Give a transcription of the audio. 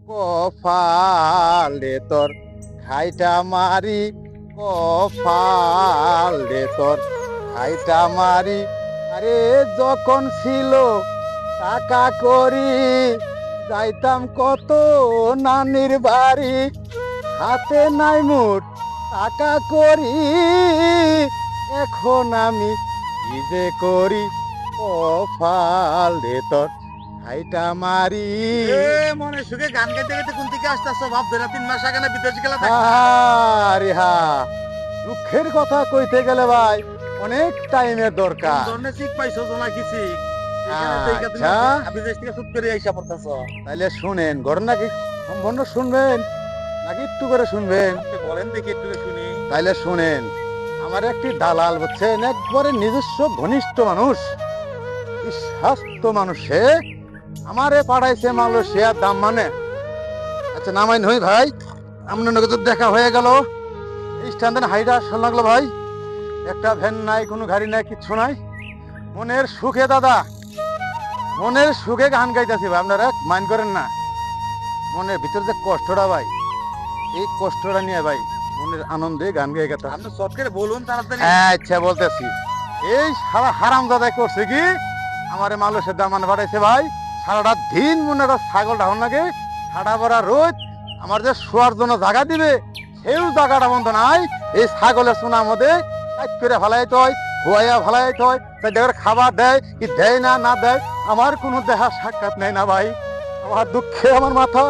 কপালে তোর খাইটা মারি, কপালে তোর খাইটা মারি। আরে যখন ছিল টাকা করি, যাইতাম কত নানির বাড়ি। হাতে নাই মুঠ টাকা করি, এখন আমি কি যে করি, কপালে তোর খাইটা মারি। মনে সুখে গান গাইতে গাইতে কোন থেকে আসতেছ? ভাব ধরে 3 মাস আগে না বিদেশে গেলা আরে হা, দুঃখের কথা কইতে গেলে ভাই অনেক টাইমের দরকার। ধরনের শিখ পাইছো জোনা কি শিখ? আচ্ছা বিদেশ থেকে শুট করে আইসা পড়তেছ। তাইলে শুনেন, ঘটনা কি সম্পূর্ণ শুনবেন নাকি একটু করে শুনবেন? বলেন দেখি একটু শুনি। তাইলে শুনেন, আমার একটি দালাল বুঝছেন, একবারে নিজস্ব ঘনিষ্ঠ মানুষ, স্বাস্থ্য মানুষে আমারে পাঠাইছে মালয়েশিয়ার দাম মানে। আচ্ছা নামাইন হই ভাই, আপনার নগে তো দেখা হয়ে গেল। স্ট্যান্ডে হাইডা আসল লাগলো ভাই, একটা ভ্যান নাই, কোনো গাড়ি নাই, কিচ্ছু নাই। মনের সুখে দাদা, মনের সুখে গান গাইতেছি ভাই, আপনারা মাইন্ড করেন না। মনের ভিতরে যে কষ্টটা ভাই, এই কষ্টটা নিয়ে ভাই মনের আনন্দে গান গাই গেছে। আপনি শর্ট করে বলুন তাড়াতাড়ি। আচ্ছা বলতেছি, এই সারা হারাম দাদা করছে কি, আমারে মালয়েশিয়ার দামান পাঠাইছে ভাই। সারাটা দিন মনে হয় ছাগল ঢাউন লাগে, ঠাডা ভরা রোদ, আমার যে শোয়ার জন্য জায়গা দিবে সেও জায়গাটা বন্ধ নাই। এই ছাগলের সোনার মধ্যে কাজ করে ফেলাইতে হয়, খোয়াইয়া ফেলাইতে হয়, তাই দেখে খাবার দেয় কি দেয় না না দেয়, আমার কোনো দেখা সাক্ষাৎ নেই না ভাই। আমার দুঃখে আমার মাথা